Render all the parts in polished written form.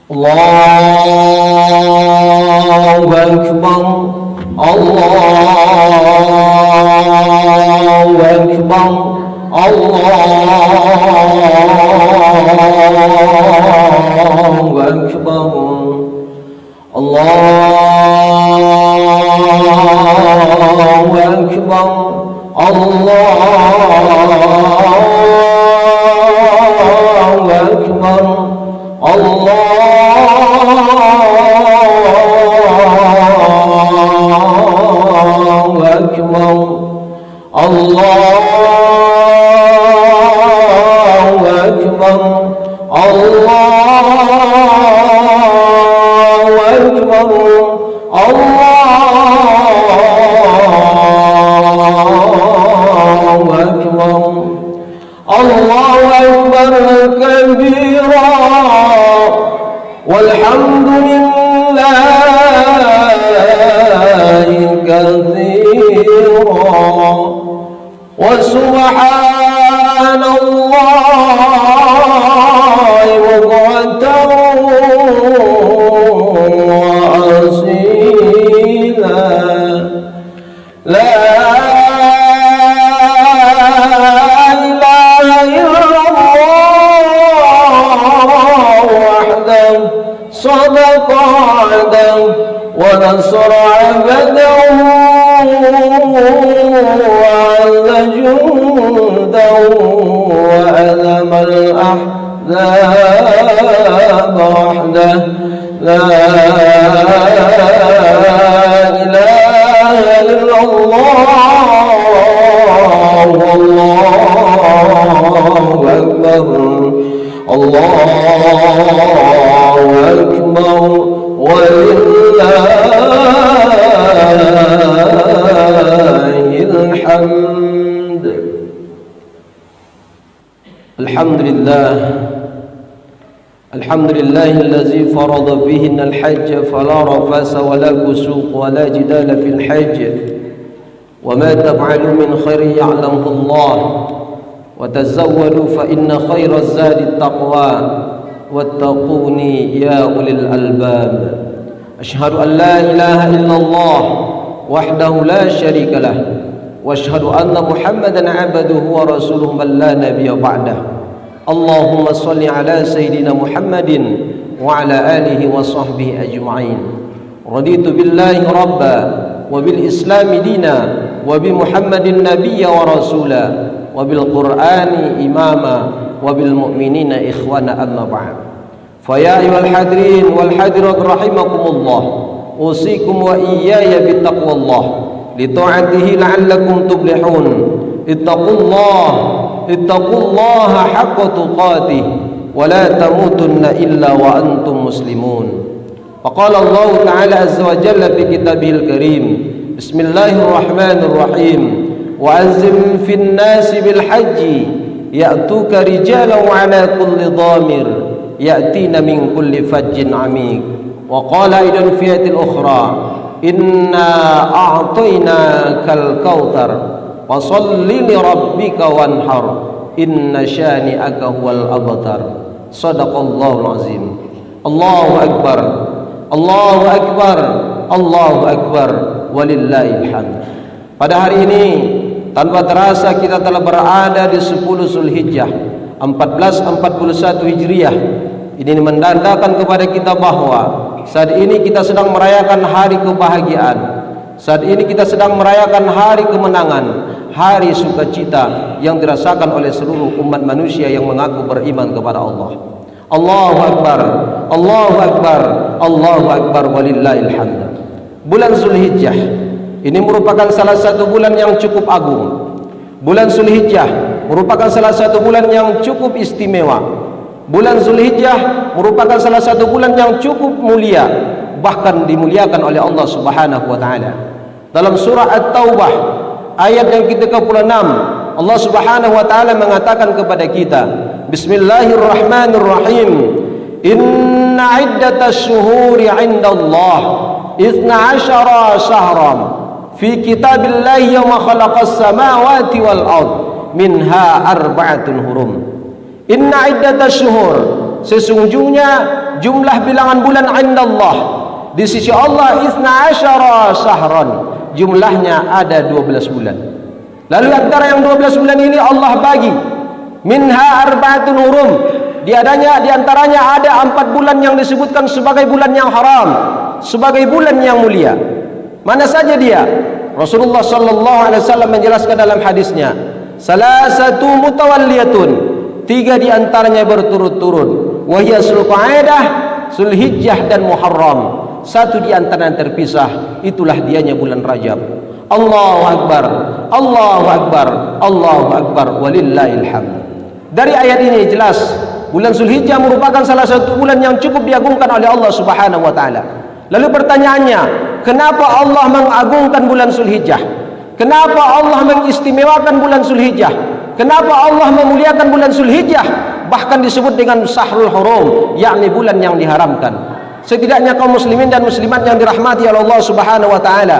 Allahu Akbar, Allahu Akbar, Allahu Akbar, Allahu Akbar, Allahu Akbar, Allahu Akbar, Allahu Akbar, Allahu Akbar, Allahu Akbar, Allahu Akbar kabira walhamdulillahi katsira wa subhanallahi bukratan wa asila. La ilaha illallah wahdahu sadaqa wa'dahu wa nasara 'abdahu وعز جنده وأذم الأحزاب وحده لا إله إلا الله والله أكبر الله أكبر ولله الحمد. الحمد لله الحمد لله الذي فرض فيهن الحج فلا رفث ولا فسوق ولا جدال في الحج وما تفعلوا من خير يعلمه الله وتزودوا فإن خير الزاد التقوى واتقوني يا أولي الألباب. أشهد أن لا إله إلا الله وحده لا شريك له واشهد أن محمدا عبده ورسوله من لا نبي بعده. اللهم صل على سيدنا محمد وعلى آله وصحبه أجمعين. رضيت بالله ربا وبالإسلام دينا وبمحمد نبيا ورسولا وبالقرآن إماما وبالمؤمنين إخوانا أما بعد. فيا أيها الحاضرين والحاضرات رحمكم الله أوصيكم وإياي بتقوى الله لطاعته لعلكم تفلحون. اتقوا الله حق تقاته ولا تموتن إلا وأنتم مسلمون. فقال الله تعالى عز وجل في كتابه الكريم بسم الله الرحمن الرحيم وأذن في الناس بالحج يأتوك رجالا وعلى كل ضامر يأتين من كل فج عميق. وقال أيضا في آية الأخرى إنا أعطيناك الكوثر فصل لربك وانحر إن شانئك هو الأبتر. صدق الله العظيم. الله أكبر الله أكبر الله أكبر walillahil hamd. Pada hari ini tanpa terasa kita telah berada di 10 Zulhijjah 1441 Hijriah. Ini menandakan kepada kita bahwa saat ini kita sedang merayakan hari kebahagiaan. Saat ini kita sedang merayakan hari kemenangan, hari sukacita yang dirasakan oleh seluruh umat manusia yang mengaku beriman kepada Allah. Allahu Akbar, Allahu Akbar, Allahu Akbar walillahil hamd. Bulan Zulhijjah ini merupakan salah satu bulan yang cukup agung. Bulan Zulhijjah merupakan salah satu bulan yang cukup istimewa. Bulan Zulhijjah merupakan salah satu bulan yang cukup mulia, bahkan dimuliakan oleh Allah Subhanahu wa taala. Dalam surah At-Taubah ayat yang ke-36, Allah Subhanahu wa taala mengatakan kepada kita, Bismillahirrahmanirrahim. Inna iddatasy syuhuri 'indallah 12 syahran fi kitabillahi yawma khalaqas samawati wal ard minha arba'atun hurum. Inna iddatasy syuhur, Sesungguhnya jumlah bilangan bulan indallah, di sisi Allah, 12 syahran, jumlahnya ada 12 bulan. Lalu antara yang 12 bulan ini Allah bagi, minha arba'atun hurum, di antaranya ada 4 bulan yang disebutkan sebagai bulan yang haram, sebagai bulan yang mulia. Mana saja dia? Rasulullah sallallahu alaihi wasallam menjelaskan dalam hadisnya, salasatu mutawalliyatun, 3 di antaranya berturut-turut, wahya Zulqa'dah, Zulhijjah dan Muharram. 1 di antara yang terpisah, itulah dianya bulan Rajab. Allahu Akbar, Allahu Akbar, Allahu Akbar, walillahil hamd. Dari ayat ini jelas bulan Zulhijjah merupakan salah satu bulan yang cukup diagungkan oleh Allah Subhanahu wa taala. Lalu pertanyaannya, kenapa Allah mengagungkan bulan Zulhijjah? Kenapa Allah mengistimewakan bulan Zulhijjah? Kenapa Allah memuliakan bulan Zulhijjah? Bahkan disebut dengan Syahrul Hurum, yakni bulan yang diharamkan. Setidaknya kaum muslimin dan muslimat yang dirahmati oleh Allah Subhanahu wa taala,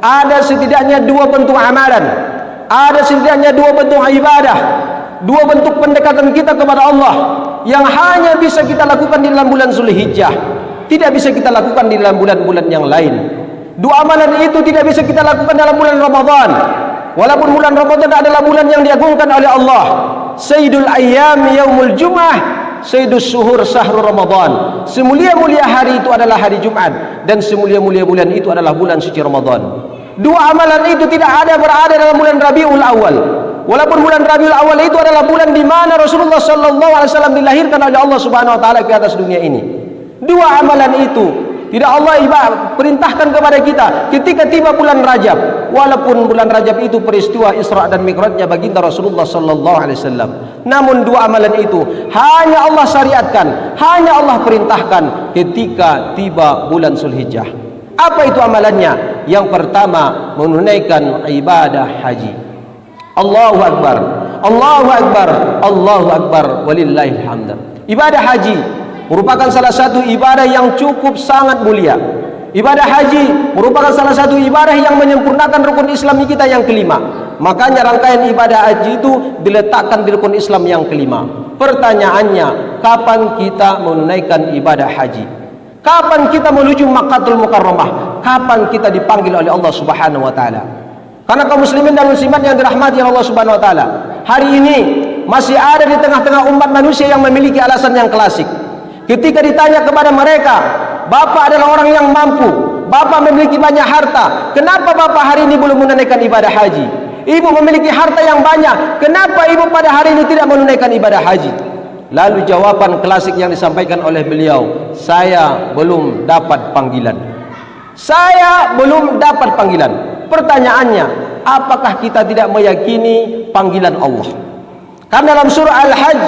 ada setidaknya 2 bentuk amalan, ada setidaknya 2 bentuk ibadah, 2 bentuk pendekatan kita kepada Allah yang hanya bisa kita lakukan di dalam bulan Zulhijjah, tidak bisa kita lakukan di dalam bulan-bulan yang lain. 2 amalan itu tidak bisa kita lakukan dalam bulan Ramadan, walaupun bulan Ramadan adalah bulan yang diagungkan oleh Allah. Sayyidul ayyam yaumul jum'ah, sayyidus syuhur syahrul Ramadan. Semulia-mulia hari itu adalah hari Jumat, dan semulia-mulia bulan itu adalah bulan suci Ramadan. 2 amalan itu tidak ada berada dalam bulan Rabiul Awal, walaupun bulan Rabiul Awal itu adalah bulan di mana Rasulullah sallallahu alaihi wasallam dilahirkan oleh Allah Subhanahu wa taala ke atas dunia ini. 2 amalan itu tidak Allah perintahkan kepada kita ketika tiba bulan Rajab, walaupun bulan Rajab itu peristiwa Isra dan Mi'rajnya baginda Rasulullah sallallahu alaihi wasallam. Namun 2 amalan itu hanya Allah syariatkan, hanya Allah perintahkan ketika tiba bulan Zulhijjah. Apa itu amalannya? Yang pertama, menunaikan ibadah haji. Allahu Akbar, Allahu Akbar, Allahu Akbar, walillahil hamd. Ibadah haji merupakan salah satu ibadah yang cukup sangat mulia. Ibadah haji merupakan salah satu ibadah yang menyempurnakan rukun Islam kita yang kelima. Makanya rangkaian ibadah haji itu diletakkan di rukun Islam yang kelima. Pertanyaannya, kapan kita menunaikan ibadah haji? Kapan kita menuju Makkahul Mukarramah? Kapan kita dipanggil oleh Allah Subhanahu wa taala? Karena kaum muslimin dan muslimat yang dirahmati Allah Subhanahu wa taala, hari ini masih ada di tengah-tengah umat manusia yang memiliki alasan yang klasik. Ketika ditanya kepada mereka, Bapak adalah orang yang mampu, Bapak memiliki banyak harta, kenapa Bapak hari ini belum menunaikan ibadah haji? Ibu memiliki harta yang banyak, kenapa ibu pada hari ini tidak menunaikan ibadah haji? Lalu jawaban klasik yang disampaikan oleh beliau, saya belum dapat panggilan. Saya belum dapat panggilan. Pertanyaannya, apakah kita tidak meyakini panggilan Allah? Karena dalam surah Al-Hajj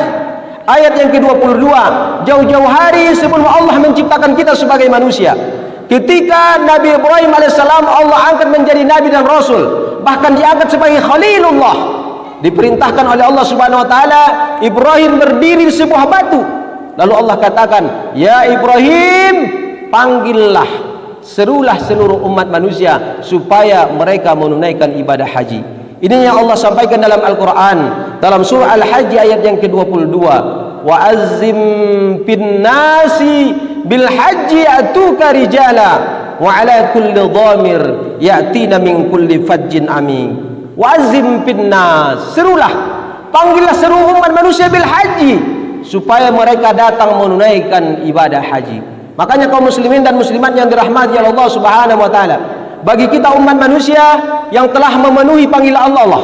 ayat yang ke-22, jauh-jauh hari sebelum Allah menciptakan kita sebagai manusia, ketika Nabi Ibrahim alaihissalam Allah angkat menjadi nabi dan rasul, bahkan diangkat sebagai Khalilullah, diperintahkan oleh Allah Subhanahu wa taala Ibrahim berdiri di sebuah batu. Lalu Allah katakan, ya Ibrahim, panggillah, serulah seluruh umat manusia supaya mereka menunaikan ibadah haji. Ini yang Allah sampaikan dalam Al-Quran, dalam surah Al-Hajj ayat yang ke-22. Wa azzim bin nasi bil haji atuka rijala wa ala kulli dhamir ya'tina min kulli fajjin amin. Wa azzim bin nas, serulah, panggillah seluruh umat manusia bil haji supaya mereka datang menunaikan ibadah haji. Makanya kaum muslimin dan muslimat yang dirahmati oleh Allah Subhanahu wa taala, bagi kita umat manusia yang telah memenuhi panggilan Allah,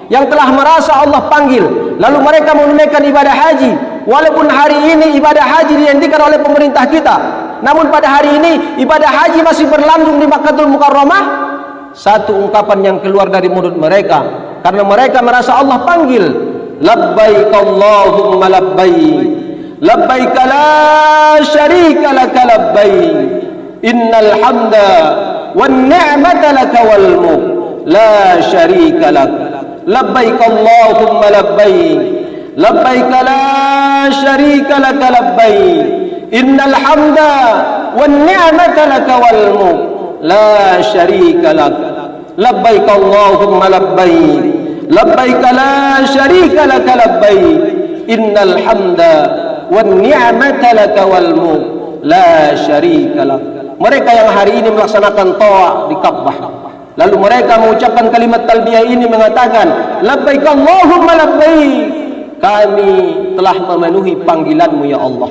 yang telah merasa Allah panggil, lalu mereka menunaikan ibadah haji, walaupun hari ini ibadah haji dihentikan oleh pemerintah kita, namun pada hari ini ibadah haji masih berlangsung di Makkahul Mukarramah. Satu ungkapan yang keluar dari mulut mereka, karena mereka merasa Allah panggil, labbaik Allahumma labbaik, labbaik la syarika laka labbaik, innal hamda wan ni'mata laka wal mulk la syarika lak, labbaik Allahumma labbaik, labbaik la syarika laka labbaik, innal hamda wan ni'mata laka wal mulk la syarika lak, labbaik Allahumma labbaik, labbaik la syarika laka labbaik, innal hamda wan ni'mata laka wal mulk la syarika lak. Mereka yang hari ini melaksanakan tawa di Ka'bah, lalu mereka mengucapkan kalimat talbiyah ini mengatakan labbaik Allahumma labbaik, kami telah memenuhi panggilanmu ya Allah,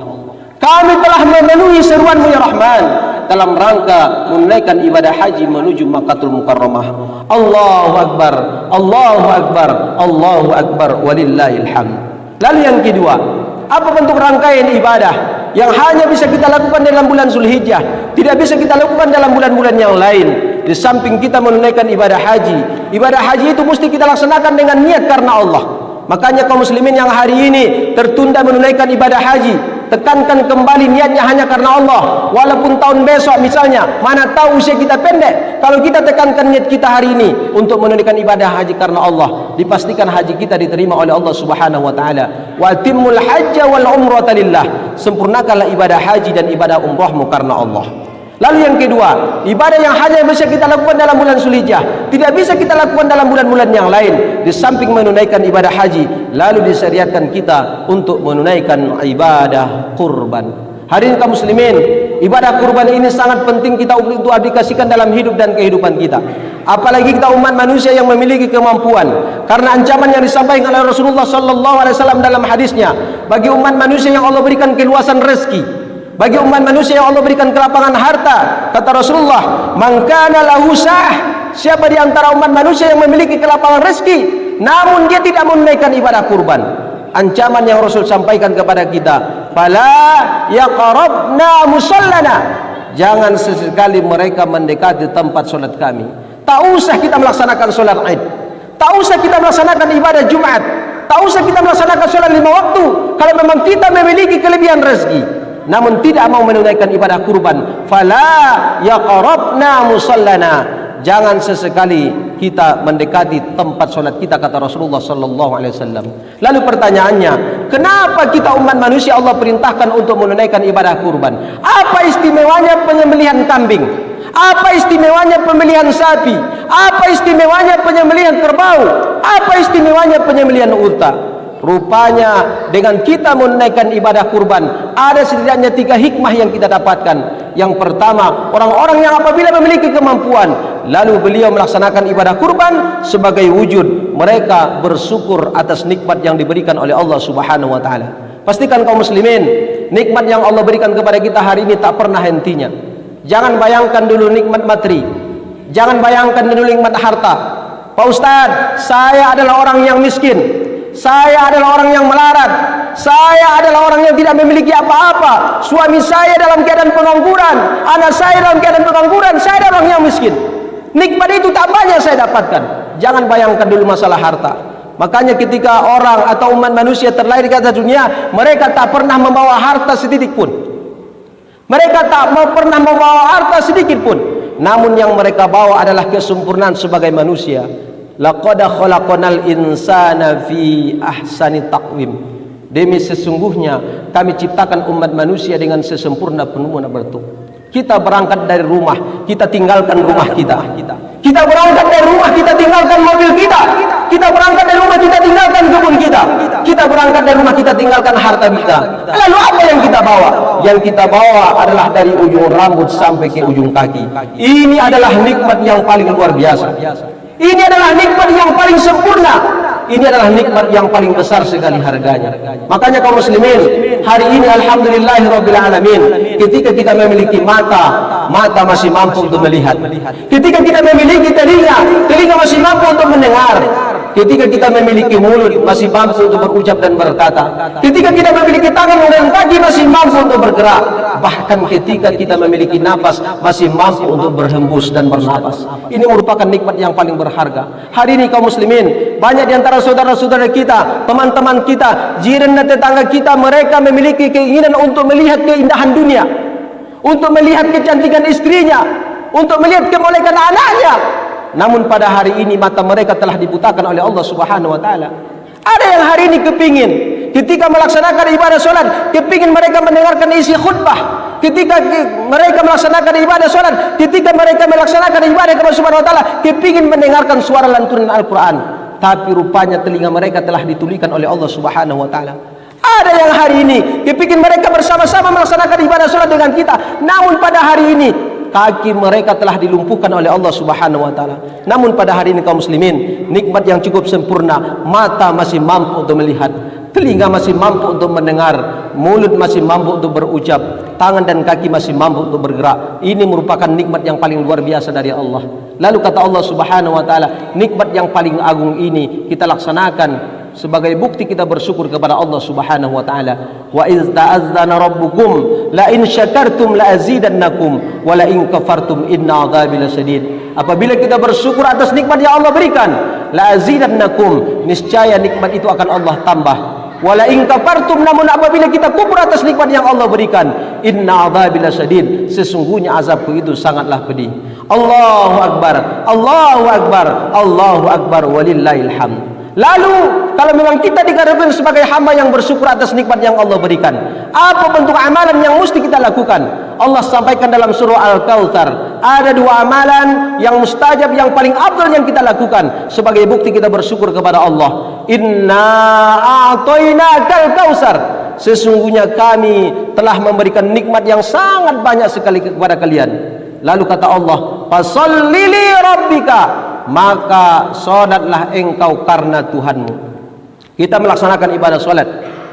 kami telah memenuhi seruanmu ya Rahman, dalam rangka menunaikan ibadah haji menuju Makkahul Mukarramah. Allahu Akbar, Allahu Akbar, Allahu Akbar, walillahil hamd. Lalu yang kedua, apa bentuk rangkaian ibadah yang hanya bisa kita lakukan dalam bulan Zulhijjah, tidak bisa kita lakukan dalam bulan-bulan yang lain? Di samping kita menunaikan ibadah haji itu mesti kita laksanakan dengan niat karena Allah. Makanya kaum muslimin yang hari ini tertunda menunaikan ibadah haji, tekankan kembali niatnya hanya karena Allah. Walaupun tahun besok misalnya, mana tahu usia kita pendek, kalau kita tekankan niat kita hari ini untuk menunaikan ibadah haji karena Allah, dipastikan haji kita diterima oleh Allah Subhanahu wa taala. Wa timmul hajja wal umrata lillah, sempurnakanlah ibadah haji dan ibadah umrahmu karena Allah. Lalu yang kedua, ibadah yang hanya bisa kita lakukan dalam bulan Zulhijjah, tidak bisa kita lakukan dalam bulan-bulan yang lain. Di samping menunaikan ibadah haji, lalu disyariatkan kita untuk menunaikan ibadah kurban. Hari ini kaum muslimin, ibadah kurban ini sangat penting kita untuk aplikasikan dalam hidup dan kehidupan kita. Apalagi kita umat manusia yang memiliki kemampuan. Karena ancaman yang disampaikan oleh Rasulullah SAW dalam hadisnya, bagi umat manusia yang Allah berikan keluasan rezeki, bagi umat manusia yang Allah berikan kelapangan harta, kata Rasulullah, man kana lahu sa'ah, siapa di antara umat manusia yang memiliki kelapangan rezeki namun dia tidak menunaikan ibadah kurban, ancaman yang Rasul sampaikan kepada kita, fala yaqrabna musallana, jangan sesekali mereka mendekati tempat solat kami. Tak usah kita melaksanakan solat Id, tak usah kita melaksanakan ibadah Jumat, tak usah kita melaksanakan solat 5 waktu kalau memang kita memiliki kelebihan rezeki namun tidak mau menunaikan ibadah kurban. Fala yaqrabna musallana, jangan sesekali kita mendekati tempat solat kita, kata Rasulullah sallallahu alaihi wasallam. Lalu pertanyaannya, kenapa kita umat manusia Allah perintahkan untuk menunaikan ibadah kurban? Apa istimewanya penyembelihan kambing? Apa istimewanya pembelian sapi? Apa istimewanya penyembelihan kerbau? Apa istimewanya penyembelihan unta? Rupanya dengan kita menunaikan ibadah kurban ada setidaknya 3 hikmah yang kita dapatkan. Yang pertama, orang-orang yang apabila memiliki kemampuan lalu beliau melaksanakan ibadah kurban sebagai wujud mereka bersyukur atas nikmat yang diberikan oleh Allah Subhanahu wa taala. Pastikan kaum muslimin, nikmat yang Allah berikan kepada kita hari ini tak pernah hentinya. Jangan bayangkan dulu nikmat materi, jangan bayangkan dulu nikmat harta. Pak Ustadz, saya adalah orang yang miskin, saya adalah orang yang melarat, saya adalah orang yang tidak memiliki apa-apa, suami saya dalam keadaan pengangguran, anak saya dalam keadaan pengangguran, saya adalah orang yang miskin. Nikmat itu tak banyak saya dapatkan. Jangan bayangkan dulu masalah harta. Makanya ketika orang atau umat manusia terlahir di atas dunia, mereka tak pernah membawa harta sedikit pun. Mereka tak pernah membawa harta sedikit pun. Namun yang mereka bawa adalah kesempurnaan sebagai manusia. Laqad khalaqnal insana fi ahsani taqwim. Demi sesungguhnya kami ciptakan umat manusia dengan sesempurna penuh bentuk. Kita berangkat dari rumah, kita tinggalkan rumah kita. Kita berangkat dari rumah, kita tinggalkan mobil kita. Kita berangkat dari rumah, kita tinggalkan kebun kita. Kita berangkat dari rumah, kita tinggalkan harta kita. Lalu apa yang kita bawa? Yang kita bawa adalah dari ujung rambut sampai ke ujung kaki. Ini adalah nikmat yang paling luar biasa. Ini adalah nikmat yang paling sempurna. Ini adalah nikmat yang paling besar sekali harganya. Makanya kaum muslimin, hari ini alhamdulillahirabbil alamin, ketika kita memiliki mata masih mampu untuk melihat. Ketika kita memiliki telinga masih mampu untuk mendengar. Ketika kita memiliki mulut masih mampu untuk berucap dan berkata. Ketika kita memiliki tangan dan kaki masih mampu untuk bergerak. Bahkan ketika kita memiliki napas masih mampu untuk berhembus dan bernapas. Ini merupakan nikmat yang paling berharga. Hari ini kaum muslimin, banyak di antara saudara-saudara kita, teman-teman kita, jiran dan tetangga kita, mereka memiliki keinginan untuk melihat keindahan dunia, untuk melihat kecantikan istrinya, untuk melihat kemolekan anaknya. Namun pada hari ini mata mereka telah dibutakan oleh Allah Subhanahu wa taala. Ada yang hari ini kepingin ketika melaksanakan ibadah sholat, kepingin mereka mendengarkan isi khutbah. Ketika mereka melaksanakan ibadah sholat, ketika mereka melaksanakan ibadah kepada Subhanahu wa taala, kepingin mendengarkan suara lantunan Al-Quran. Tapi rupanya telinga mereka telah ditulikan oleh Allah Subhanahu wa taala. Ada yang hari ini kepikir mereka bersama-sama melaksanakan ibadah sholat dengan kita, namun pada hari ini kaki mereka telah dilumpuhkan oleh Allah Subhanahu wa taala. Namun pada hari ini kaum muslimin, nikmat yang cukup sempurna, mata masih mampu untuk melihat, telinga masih mampu untuk mendengar, mulut masih mampu untuk berucap, tangan dan kaki masih mampu untuk bergerak. Ini merupakan nikmat yang paling luar biasa dari Allah. Lalu kata Allah Subhanahu wa taala, nikmat yang paling agung ini kita laksanakan sebagai bukti kita bersyukur kepada Allah Subhanahu wa taala. Wa iz ta'azzana rabbukum la in syakartum la azidannakum wa la in kafartum inna 'adzabi lasyadid. Apabila kita bersyukur atas nikmat yang Allah berikan, la azidannakum, niscaya nikmat itu akan Allah tambah. Wa la in kafartum, namun apabila kita kufur atas nikmat yang Allah berikan, inna 'adzabi lasyadid, sesungguhnya azabku itu sangatlah pedih. Allahu akbar, Allahu akbar, Allahu akbar, walillahil hamd. Lalu kalau memang kita dikatakan sebagai hamba yang bersyukur atas nikmat yang Allah berikan, apa bentuk amalan yang mesti kita lakukan? Allah sampaikan dalam surah Al-Kautsar, ada dua amalan yang mustajab, yang paling afdal yang kita lakukan sebagai bukti kita bersyukur kepada Allah. Inna a'tainakal kautsar, sesungguhnya kami telah memberikan nikmat yang sangat banyak sekali kepada kalian. Lalu kata Allah, fasholli li rabbika, maka solatlah engkau karena Tuhanmu. Kita melaksanakan ibadah solat.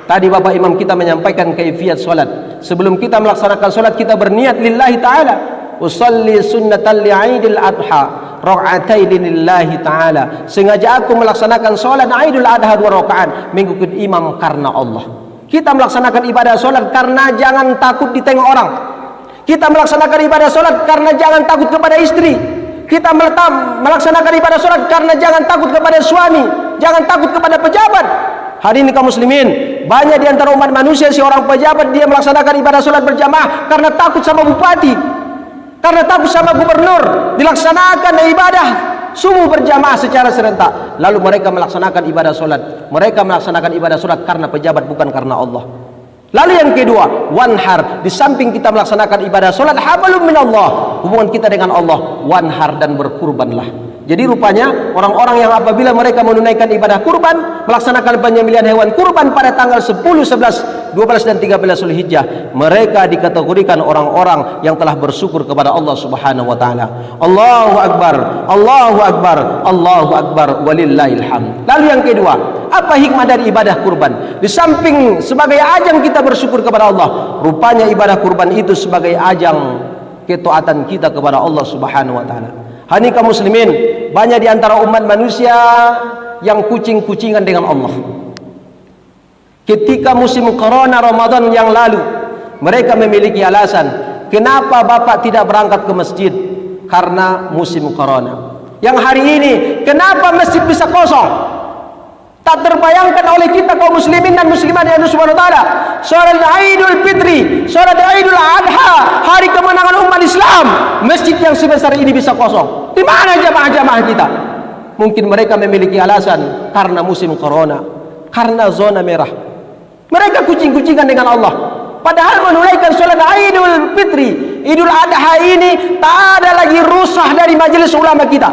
Tadi Bapak Imam kita menyampaikan kaifiat solat. Sebelum kita melaksanakan solat, kita berniat lillahi ta'ala. Usalli sunnatan li'idil adha raka'ataini lillahi ta'ala. Sengaja aku melaksanakan solat Idul Adha 2 rakaat mengikut imam karena Allah. Kita melaksanakan ibadah solat karena jangan takut ditengok orang. Kita melaksanakan ibadah solat karena jangan takut kepada istri. Kita melaksanakan ibadah sholat karena jangan takut kepada suami, jangan takut kepada pejabat. Hari ini kaum muslimin, banyak di antara umat manusia seorang pejabat dia melaksanakan ibadah sholat berjamaah karena takut sama bupati, karena takut sama gubernur. Dilaksanakan ibadah subuh berjamaah secara serentak, lalu mereka melaksanakan ibadah sholat. Mereka melaksanakan ibadah sholat karena pejabat, bukan karena Allah. Lalu yang kedua, wanhar. Di samping kita melaksanakan ibadah solat, hablum minallah, hubungan kita dengan Allah, wanhar, dan berkurbanlah. Jadi rupanya orang-orang yang apabila mereka menunaikan ibadah kurban, melaksanakan penyembelihan hewan kurban pada tanggal 10, 11, 12 dan 13 Zulhijjah, mereka dikategorikan orang-orang yang telah bersyukur kepada Allah Subhanahu wa taala. Allahu akbar, Allahu akbar, Allahu akbar, walillahil hamd. Lalu yang kedua, apa hikmah dari ibadah kurban? Di samping sebagai ajang kita bersyukur kepada Allah, rupanya ibadah kurban itu sebagai ajang ketaatan kita kepada Allah Subhanahu wa taala. Hani kaum muslimin, banyak di antara umat manusia yang kucing-kucingan dengan Allah. Ketika musim corona Ramadan yang lalu, mereka memiliki alasan, kenapa Bapak tidak berangkat ke masjid? Karena musim corona. Yang hari ini, kenapa masjid bisa kosong? Tak terbayangkan oleh kita kaum muslimin dan muslimat yang Allah Subhanahu wa taala. Salat Idul Fitri, salat Idul Adha, hari kemenangan umat Islam, masjid yang sebesar ini bisa kosong. Di mana jamaah-jamaah kita? Mungkin mereka memiliki alasan karena musim corona, karena zona merah. Mereka kucing-kucingan dengan Allah. Padahal menunaikan salat Idul Fitri, Idul Adha ini tak ada lagi rusah dari majelis ulama kita.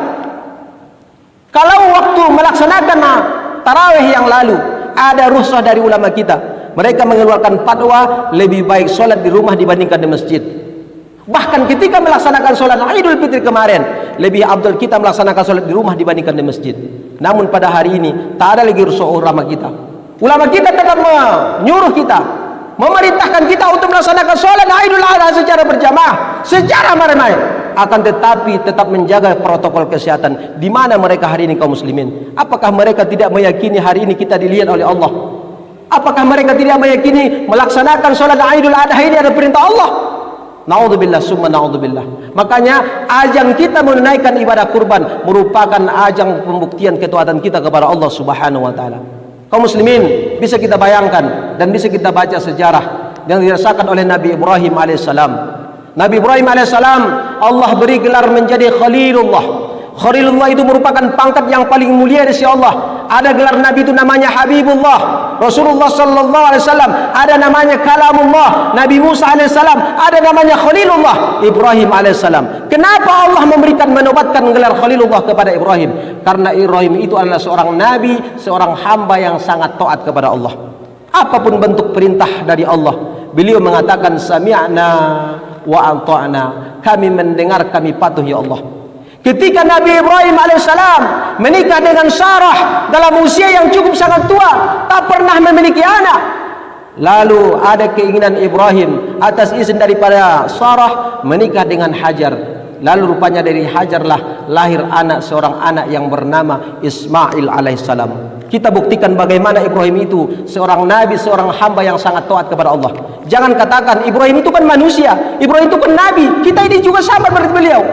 Kalau waktu melaksanakan tarawih yang lalu ada rukhsah dari ulama kita, mereka mengeluarkan fatwa lebih baik solat di rumah dibandingkan di masjid. Bahkan ketika melaksanakan solat Idul Fitri kemarin, lebih afdal kita melaksanakan solat di rumah dibandingkan di masjid. Namun pada hari ini tak ada lagi rukhsah ulama kita. Ulama kita tetap menyuruh kita, memerintahkan kita untuk melaksanakan solat Idul Adha secara berjamaah, secara ramai-ramai. Akan tetapi tetap menjaga protokol kesehatan. Di mana mereka hari ini kaum muslimin? Apakah mereka tidak meyakini hari ini kita dilihat oleh Allah? Apakah mereka tidak meyakini melaksanakan sholat Idul Adha ini adalah perintah Allah? Naudzubillah summa naudzubillah. Makanya ajang kita menunaikan ibadah kurban merupakan ajang pembuktian ketaatan kita kepada Allah Subhanahu wa taala. Kaum muslimin, bisa kita bayangkan dan bisa kita baca sejarah yang dirasakan oleh Nabi Ibrahim alaihissalam. Nabi Ibrahim alaihissalam Allah beri gelar menjadi Khalilullah. Khalilullah itu merupakan pangkat yang paling mulia di sisi Allah. Ada gelar Nabi itu namanya Habibullah. Rasulullah sallallahu alaihi wasallam ada namanya Kalamullah. Nabi Musa alaihissalam ada namanya Khalilullah. Ibrahim alaihissalam. Kenapa Allah menobatkan gelar Khalilullah kepada Ibrahim? Karena Ibrahim itu adalah seorang nabi, seorang hamba yang sangat taat kepada Allah. Apapun bentuk perintah dari Allah, beliau mengatakan sami'na wa ata'na, kami mendengar, kami patuh ya Allah. Ketika Nabi Ibrahim alaihissalam menikah dengan Sarah dalam usia yang cukup sangat tua, tak pernah memiliki anak. Lalu ada keinginan Ibrahim atas izin daripada Sarah menikah dengan Hajar. Lalu rupanya dari Hajarlah lahir seorang anak yang bernama Ismail alaihissalam. Kita buktikan bagaimana Ibrahim itu seorang nabi, seorang hamba yang sangat taat kepada Allah. Jangan katakan Ibrahim itu kan manusia, Ibrahim itu kan nabi. Kita ini juga sama seperti beliau.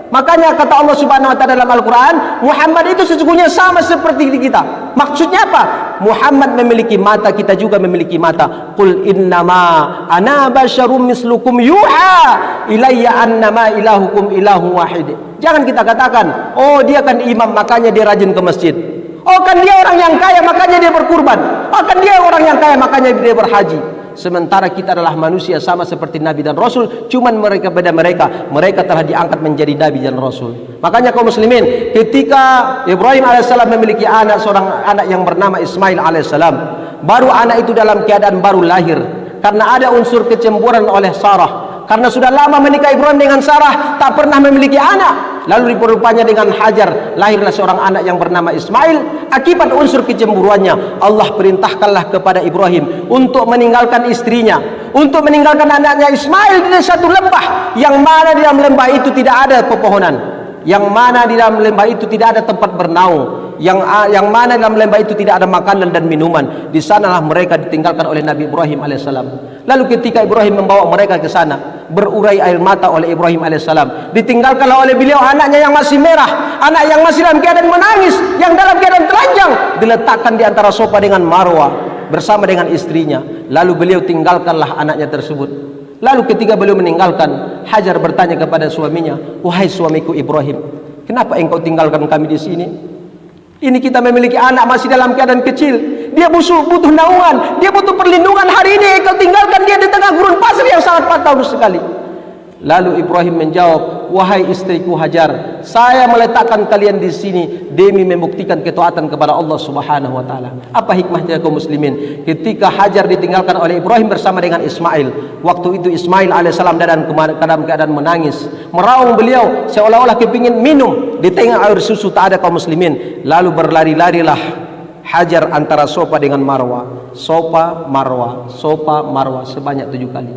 Makanya kata Allah Subhanahu wa taala dalam Al-Qur'an, Muhammad itu sesungguhnya sama seperti kita. Maksudnya apa? Muhammad memiliki mata, kita juga memiliki mata. Qul innama ana basyarum mislukum yuha ilayya annama ilahukum ilahu wahid. Jangan kita katakan, oh dia kan imam makanya dia rajin ke masjid. Oh kan dia orang yang kaya makanya dia berkurban. Oh kan dia orang yang kaya makanya dia berhaji. Sementara kita adalah manusia sama seperti Nabi dan Rasul, cuman mereka beda mereka telah diangkat menjadi Nabi dan Rasul. Makanya kaum muslimin, ketika Ibrahim alaihissalam memiliki seorang anak yang bernama Ismail alaihissalam, baru anak itu dalam keadaan baru lahir, karena ada unsur kecemburuan oleh Sarah. Karena sudah lama menikah Ibrahim dengan Sarah, tak pernah memiliki anak. Lalu rupanya dengan Hajar lahirlah seorang anak yang bernama Ismail. Akibat unsur kecemburuannya, Allah perintahkanlah kepada Ibrahim untuk meninggalkan istrinya, untuk meninggalkan anaknya Ismail di satu lembah, yang mana di dalam lembah itu tidak ada pepohonan, yang mana di dalam lembah itu tidak ada tempat bernaung, yang mana dalam lembah itu tidak ada makanan dan minuman. Di sanalah mereka ditinggalkan oleh Nabi Ibrahim alaihissalam. Lalu ketika Ibrahim membawa mereka ke sana, berurai air mata oleh Ibrahim alaihissalam. Ditinggalkanlah oleh beliau anaknya yang masih merah, anak yang masih dalam keadaan menangis, yang dalam keadaan telanjang, diletakkan di antara sofa dengan Marwah bersama dengan istrinya. Lalu beliau tinggalkanlah anaknya tersebut. Lalu ketika beliau meninggalkan, Hajar bertanya kepada suaminya, wahai suamiku Ibrahim, kenapa engkau tinggalkan kami di sini? Ini kita memiliki anak masih dalam keadaan kecil, dia butuh naungan, dia butuh perlindungan. Hari ini engkau tinggalkan dia di tengah gurun pasir yang sangat patah sekali. Lalu Ibrahim menjawab, wahai istriku Hajar, saya meletakkan kalian di sini demi membuktikan ketaatan kepada Allah Subhanahu wa taala. Apa hikmahnya kaum muslimin? Ketika Hajar ditinggalkan oleh Ibrahim bersama dengan Ismail, waktu itu Ismail alaihissalam dalam keadaan menangis, meraung beliau seolah-olah kepingin minum. Di tengah air susu tak ada kaum muslimin. Lalu berlari-larilah Hajar antara sofa dengan Marwah, sofa Marwah sebanyak 7 kali.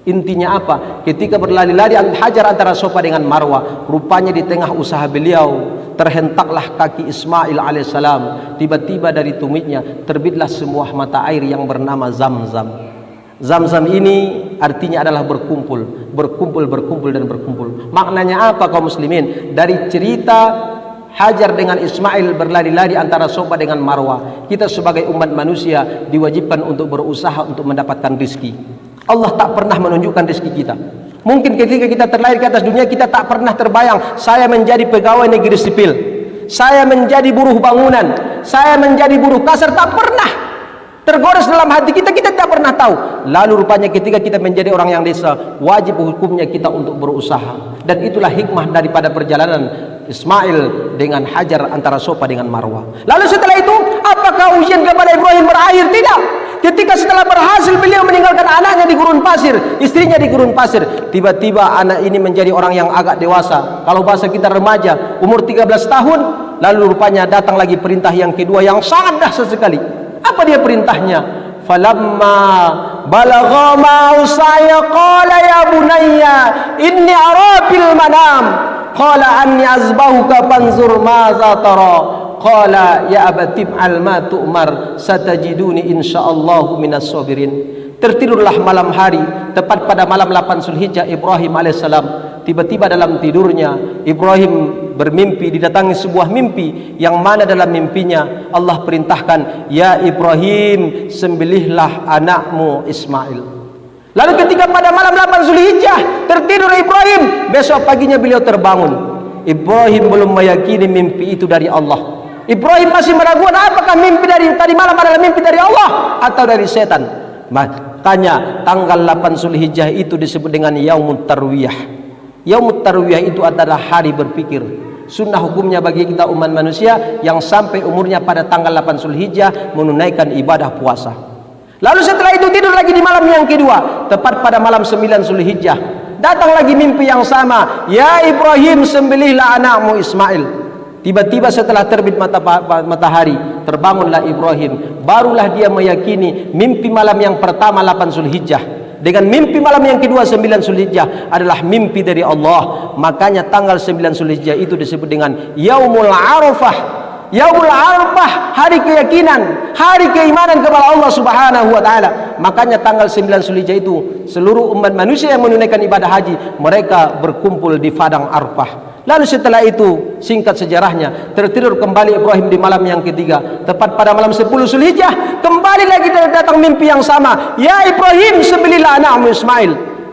Intinya apa? Ketika berlari-lari Hajar antara sofa dengan Marwah, rupanya di tengah usaha beliau terhentaklah kaki Ismail alaihissalam. Tiba-tiba dari tumitnya terbitlah sebuah mata air yang bernama Zamzam. Zamzam ini artinya adalah berkumpul. Maknanya apa kaum muslimin? Dari cerita Hajar dengan Ismail berlari-lari antara sofa dengan Marwah, kita sebagai umat manusia diwajibkan untuk berusaha untuk mendapatkan rizki. Allah tak pernah menunjukkan rezeki kita. Mungkin ketika kita terlahir ke atas dunia, kita tak pernah terbayang saya menjadi pegawai negeri sipil, saya menjadi buruh bangunan, saya menjadi buruh kasar. Tak pernah tergores dalam hati kita, kita tak pernah tahu. Lalu rupanya ketika kita menjadi orang yang desa, wajib hukumnya kita untuk berusaha. Dan itulah hikmah daripada perjalanan Ismail dengan Hajar antara sofa dengan Marwah. Lalu setelah itu, apakah ujian kepada Ibrahim berakhir? Tidak. Ketika setelah berhasil beliau meninggalkan anaknya di gurun pasir, istrinya di gurun pasir, tiba-tiba anak ini menjadi orang yang agak dewasa. Kalau bahasa kita remaja, umur 13 tahun. Lalu rupanya datang lagi perintah yang kedua yang sangat dahsyat sekali. Apa dia perintahnya? Falamma balagha ma'u saya qala ya bunayya inni ara fil manam qala anni azbahuka fanzur maza tara qala ya abati fa'al ma tu'mar satajiduni insyaallahu minas sabirin. Tertidurlah malam hari tepat pada malam 8 Zulhijjah Ibrahim alaihissalam. Tiba-tiba dalam tidurnya Ibrahim bermimpi, didatangi sebuah mimpi yang mana dalam mimpinya Allah perintahkan, ya Ibrahim, sembelihlah anakmu Ismail. Lalu ketika pada malam 8 Zulhijjah tertidur Ibrahim, besok paginya beliau terbangun. Ibrahim belum meyakini mimpi itu dari Allah. Ibrahim masih meragukan apakah mimpi dari tadi malam adalah mimpi dari Allah atau dari setan. Makanya tanggal 8 Zulhijjah itu disebut dengan Yaumut Tarwiyah. Yaumut Tarwiyah itu adalah hari berpikir. Sunnah hukumnya bagi kita umat manusia yang sampai umurnya pada tanggal 8 Zulhijjah menunaikan ibadah puasa. Lalu setelah itu tidur lagi di malam yang kedua, tepat pada malam 9 Zulhijjah. Datang lagi mimpi yang sama. Ya Ibrahim, sembelihlah anakmu Ismail. Tiba-tiba setelah terbit matahari, terbangunlah Ibrahim. Barulah dia meyakini mimpi malam yang pertama 8 Zulhijjah dengan mimpi malam yang kedua 9 Zulhijjah adalah mimpi dari Allah. Makanya tanggal 9 Zulhijjah itu disebut dengan Yaumul Arafah. Yaumul Arafah, hari keyakinan, hari keimanan kepada Allah Subhanahu wa taala. Makanya tanggal 9 Zulhijjah itu seluruh umat manusia yang menunaikan ibadah haji, mereka berkumpul di padang Arafah. Lalu setelah itu, singkat sejarahnya, tertidur kembali Ibrahim di malam yang ketiga. Tepat pada malam 10 Zulhijjah, kembali lagi datang mimpi yang sama. Ya Ibrahim, sembelihlah anakmu Ismail.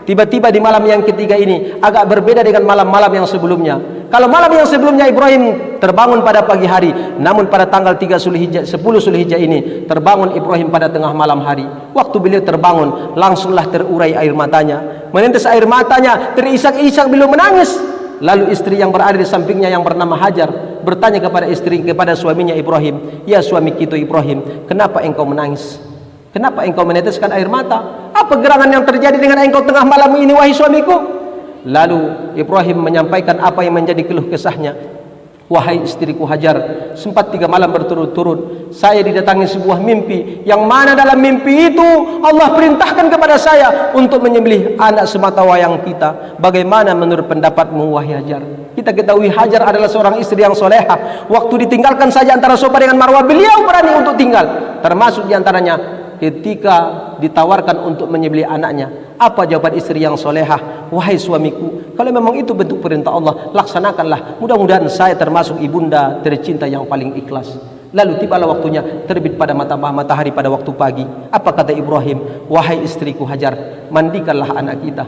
Tiba-tiba di malam yang ketiga ini agak berbeda dengan malam-malam yang sebelumnya. Kalau malam yang sebelumnya Ibrahim terbangun pada pagi hari, namun pada tanggal 3 Zulhijjah, 10 Zulhijjah ini terbangun Ibrahim pada tengah malam hari. Waktu beliau terbangun, langsunglah terurai air matanya. Menetes air matanya, terisak-isak beliau menangis. Lalu istri yang berada di sampingnya yang bernama Hajar bertanya kepada suaminya Ibrahim, "Ya suami kita Ibrahim, kenapa engkau menangis? Kenapa engkau meneteskan air mata? Apa gerangan yang terjadi dengan engkau tengah malam ini wahai suamiku?" Lalu Ibrahim menyampaikan apa yang menjadi keluh kesahnya. "Wahai istriku Hajar, sempat 3 malam berturut-turut saya didatangi sebuah mimpi, yang mana dalam mimpi itu Allah perintahkan kepada saya untuk menyembelih anak semata wayang kita. Bagaimana menurut pendapatmu wahai Hajar?" Kita ketahui Hajar adalah seorang istri yang soleha. Waktu ditinggalkan saja antara Safa dengan Marwah, beliau berani untuk tinggal. Termasuk diantaranya ketika ditawarkan untuk menyembelih anaknya. Apa jawaban istri yang soleha? "Wahai suamiku, kalau memang itu bentuk perintah Allah, laksanakanlah. Mudah-mudahan saya termasuk ibunda tercinta yang paling ikhlas." Lalu tibalah waktunya, terbit pada matahari pada waktu pagi. Apa kata Ibrahim? "Wahai istriku Hajar, mandikanlah anak kita.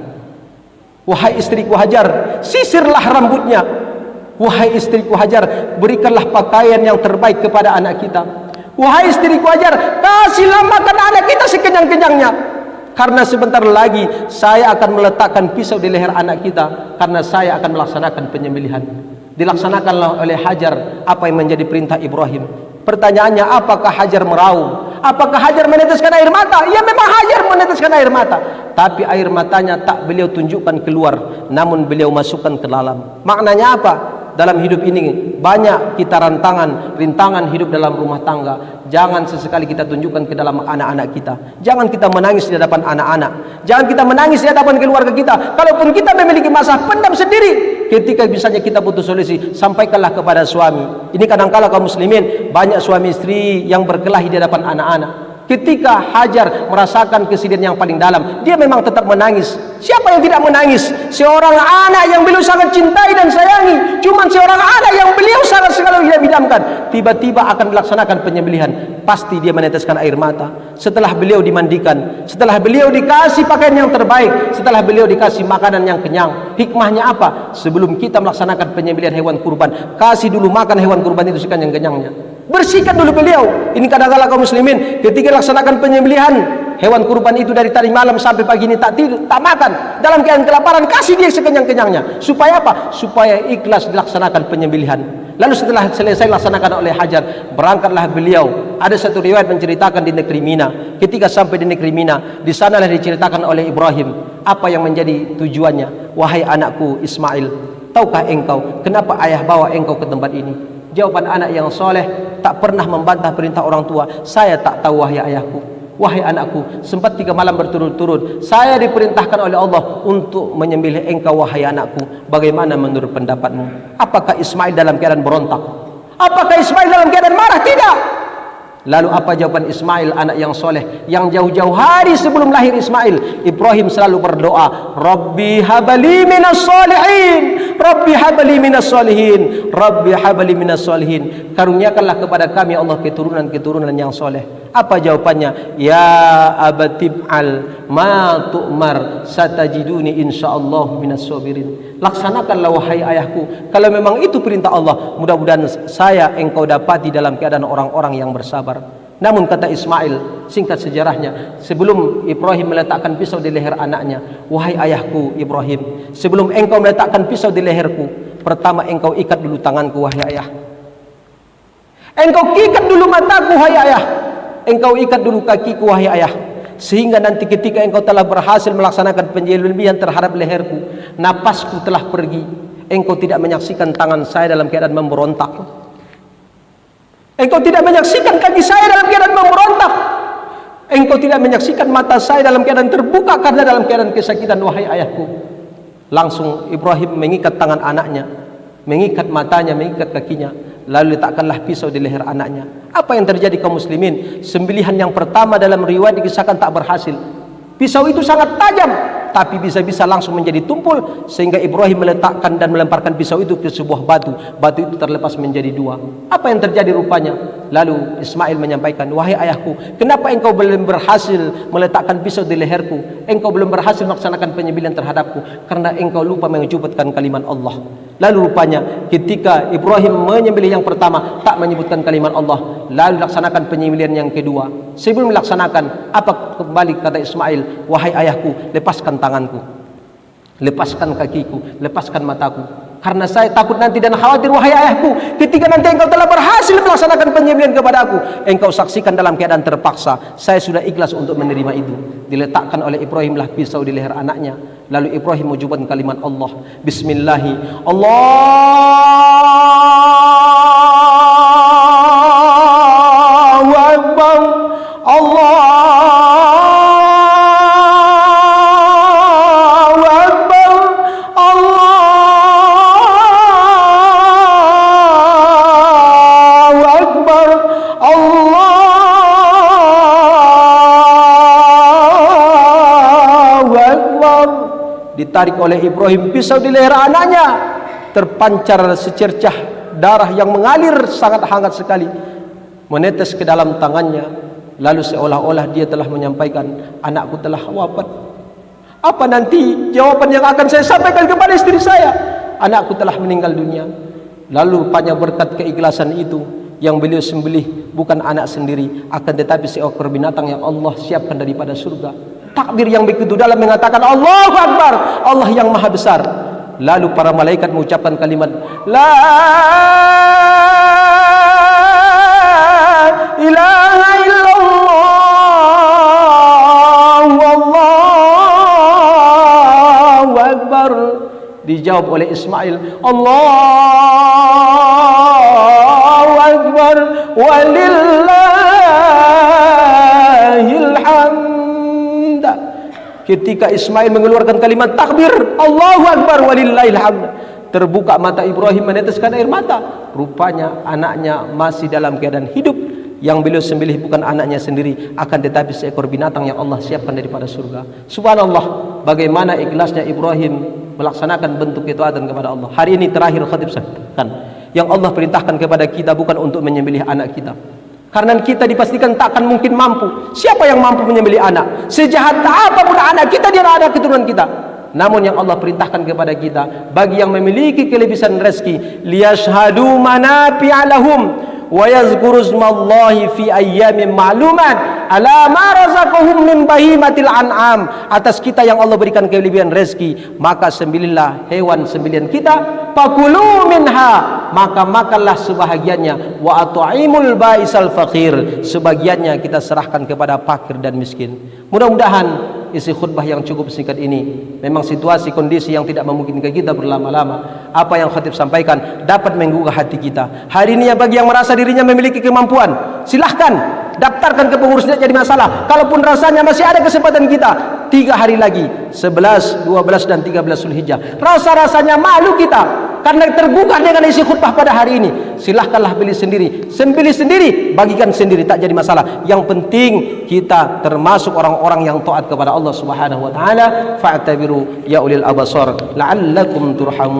Wahai istriku Hajar, sisirlah rambutnya. Wahai istriku Hajar, berikanlah pakaian yang terbaik kepada anak kita. Wahai istriku Hajar, kasihlah makan anak kita sekenyang-kenyangnya. Karena sebentar lagi saya akan meletakkan pisau di leher anak kita, karena saya akan melaksanakan penyembelihan." Dilaksanakanlah oleh Hajar apa yang menjadi perintah Ibrahim. Pertanyaannya, apakah Hajar meraung? Apakah Hajar meneteskan air mata? Ya, memang Hajar meneteskan air mata, tapi air matanya tak beliau tunjukkan keluar, namun beliau masukkan ke dalam. Maknanya apa? Dalam hidup ini banyak kita rintangan hidup dalam rumah tangga. Jangan sesekali kita tunjukkan ke dalam anak-anak kita. Jangan kita menangis di hadapan anak-anak. Jangan kita menangis di hadapan keluarga kita. Kalaupun kita memiliki masalah, pendam sendiri. Ketika bisanya kita butuh solusi, sampaikanlah kepada suami. Ini kadang-kala kaum muslimin, banyak suami istri yang berkelahi di hadapan anak-anak. Ketika Hajar merasakan kesedihan yang paling dalam, dia memang tetap menangis. Siapa yang tidak menangis? Seorang anak yang beliau sangat cintai dan sayangi, cuman seorang anak yang beliau sangat sekali tidak idamkan, tiba-tiba akan dilaksanakan penyembelihan, pasti dia meneteskan air mata. Setelah beliau dimandikan, setelah beliau dikasih pakaian yang terbaik, setelah beliau dikasih makanan yang kenyang. Hikmahnya apa? Sebelum kita melaksanakan penyembelihan hewan kurban, kasih dulu makan hewan kurban itu sekenyang-kenyangnya. Bersihkan dulu beliau. Ini kadang-kala kaum muslimin ketika laksanakan penyembelihan hewan kurban itu dari tadi malam sampai pagi ini tak tidur, tak makan, dalam keadaan kelaparan, kasih dia sekenyang-kenyangnya. Supaya apa? Supaya ikhlas dilaksanakan penyembelihan. Lalu setelah selesai dilaksanakan oleh Hajar, berangkatlah beliau. Ada satu riwayat menceritakan di negeri Mina. Ketika sampai di negeri Mina, di sanalah diceritakan oleh Ibrahim apa yang menjadi tujuannya. "Wahai anakku Ismail, tahukah engkau kenapa ayah bawa engkau ke tempat ini?" Jawaban anak yang soleh, tak pernah membantah perintah orang tua. "Saya tak tahu wahai ayahku. Wahai anakku, sempat 3 malam berturut-turut saya diperintahkan oleh Allah untuk menyembelih engkau wahai anakku. Bagaimana menurut pendapatmu?" Apakah Ismail dalam keadaan berontak? Apakah Ismail dalam keadaan marah? Tidak. Lalu apa jawaban Ismail, anak yang soleh, yang jauh-jauh hari sebelum lahir Ismail, Ibrahim selalu berdoa, "Rabbi habali minas solihin, Rabbi habali minas solihin, Rabbi habali minas solihin." Karuniakanlah kepada kami Allah keturunan-keturunan yang soleh. Apa jawabannya? "Ya abatib'al ma tu'mar, satajiduni insyaallah minas sabirin." Laksanakanlah wahai ayahku, kalau memang itu perintah Allah, mudah-mudahan saya engkau dapati dalam keadaan orang-orang yang bersabar. Namun kata Ismail, singkat sejarahnya, sebelum Ibrahim meletakkan pisau di leher anaknya, "Wahai ayahku Ibrahim, sebelum engkau meletakkan pisau di leherku, pertama engkau ikat dulu tanganku wahai ayah. Engkau ikat dulu mataku wahai ayah. Engkau ikat dulu kakiku wahai ayah. sehingga nanti ketika engkau telah berhasil melaksanakan penyembelihan terhadap leherku, napasku telah pergi, engkau tidak menyaksikan tangan saya dalam keadaan memberontak, engkau tidak menyaksikan kaki saya dalam keadaan memberontak, engkau tidak menyaksikan mata saya dalam keadaan terbuka karena dalam keadaan kesakitan, wahai ayahku. Langsung Ibrahim mengikat tangan anaknya, mengikat matanya, mengikat kakinya, lalu letakkanlah pisau di leher anaknya. Apa yang terjadi kaum muslimin? Sembelihan yang pertama dalam riwayat dikisahkan tak berhasil. Pisau itu sangat tajam, tapi bisa-bisa langsung menjadi tumpul, sehingga Ibrahim meletakkan dan melemparkan pisau itu ke sebuah batu. Batu itu terlepas menjadi dua. Apa yang terjadi rupanya? Lalu Ismail menyampaikan, wahai ayahku, kenapa engkau belum berhasil meletakkan pisau di leherku? Engkau belum berhasil melaksanakan penyembelihan terhadapku karena engkau lupa menyebutkan kalimat Allah. Lalu rupanya ketika Ibrahim menyembelih yang pertama tak menyebutkan kalimat Allah, lalu laksanakan penyembelihan yang kedua. Sebelum melaksanakan, apa kembali kata Ismail, wahai ayahku, lepaskan tanganku, lepaskan kakiku, lepaskan mataku, karena saya takut nanti dan khawatir, wahai ayahku, ketika nanti engkau telah berhasil melaksanakan penyembelihan kepada aku, engkau saksikan dalam keadaan terpaksa. Saya sudah ikhlas untuk menerima itu. Diletakkan oleh Ibrahim lah pisau di leher anaknya. Lalu Ibrahim mengucapkan kalimat Allah, Bismillahi, Allahu Akbar, Allahu Akbar, Allahu Akbar, Allahu Akbar. Ditarik oleh Ibrahim pisau di leher anaknya, terpancar secercah darah yang mengalir sangat hangat sekali, menetes ke dalam tangannya. Lalu seolah-olah dia telah menyampaikan, anakku telah wafat. Apa nanti jawaban yang akan saya sampaikan kepada istri saya? Anakku telah meninggal dunia. Lalu rupanya berkat keikhlasan itu yang beliau sembelih bukan anak sendiri, akan tetapi seekor binatang yang Allah siapkan daripada surga. Takbir yang begitu dalam mengatakan Allahu Akbar, Allah yang maha besar. Lalu para malaikat mengucapkan kalimat La ilaha illallah Allahu Akbar. Dijawab oleh Ismail, Allahu Akbar walillahil hamd. Ketika Ismail mengeluarkan kalimat takbir Allahu Akbar walillahil hamd, terbuka mata Ibrahim meneteskan air mata. Rupanya anaknya masih dalam keadaan hidup. Yang beliau sembelih bukan anaknya sendiri, akan tetapi seekor binatang yang Allah siapkan daripada surga. Subhanallah, bagaimana ikhlasnya Ibrahim melaksanakan bentuk ketaatan kepada Allah. Hari ini terakhir khatib sampaikan, yang Allah perintahkan kepada kita bukan untuk menyembelih anak kita, karena kita dipastikan tak akan mungkin mampu. Siapa yang mampu menyembelih anak? Sejahat apapun anak kita, dia ada keturunan kita. Namun yang Allah perintahkan kepada kita, bagi yang memiliki kelebihan rezeki, liyashhadu manafi'a lahum wa yazkuru ismallahi fi ayyamin ma'lumat ala ma razaqahum min bahimatil an'am. Atas kita yang Allah berikan kelebihan rezeki, maka sembelihlah hewan sembelihan kita, fakulu minha, maka makanlah sebahagiannya, wa at'imul ba'isal faqir, sebagiannya kita serahkan kepada fakir dan miskin. Mudah-mudahan isi khutbah yang cukup singkat ini, memang situasi kondisi yang tidak memungkinkan kita berlama-lama, apa yang khatib sampaikan dapat menggugah hati kita. Hari ini ya, bagi yang merasa dirinya memiliki kemampuan, silahkan daftarkan ke pengurus, tidak jadi masalah. Kalaupun rasanya masih ada kesempatan kita, 3 hari lagi, 11, 12 dan 13 Zulhijjah, rasa-rasanya malu kita karena tergugah dengan isi khutbah pada hari ini, silahkanlah beli sendiri, sembelih sendiri, bagikan sendiri, tak jadi masalah. Yang penting kita termasuk orang-orang yang taat kepada Allah Subhanahu wa taala. Fa'tabiru ya ulil absar la'allakum turhamun.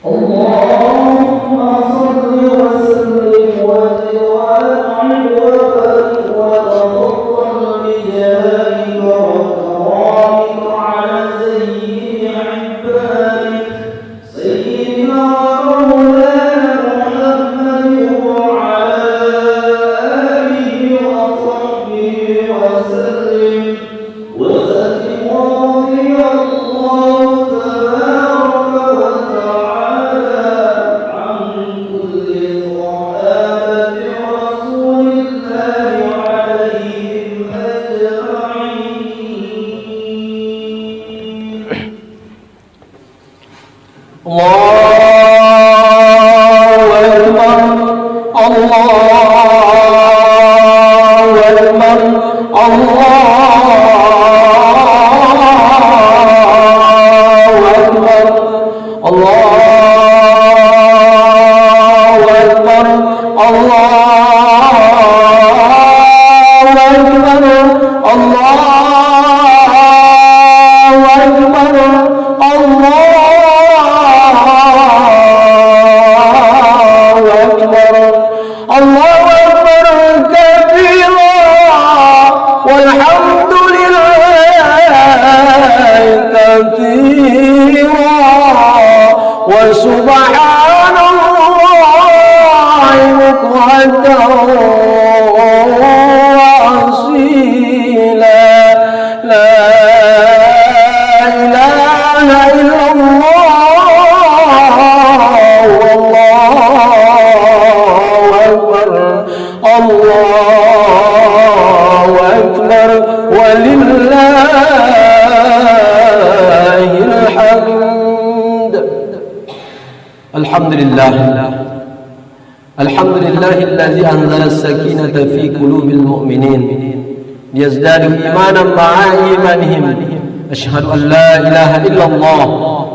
Allahumma shalli wa sallim wa barik wa barik wa tafaddal bi jalali wa karamika ala sayyidi ibadik sayyidina وسلم رضي الله Allahu Akbar, Allahu Akbar, Allahu Akbar, Allahu Akbar, Allahu Akbar, Allahu Akbar, Allahu Akbar kabira walhamdulillahi katsira wa subhanallahi bukratan wa asila. La ilaha illallah wallahu akbar, Allahu akbar walillahil hamd. Alhamdulillah, alhamdulillahilladzi anzala as-sakinata fi qulubil mu'minin liyazdadu imanan ma'a imanihim. Asyhadu an la ilaha illallah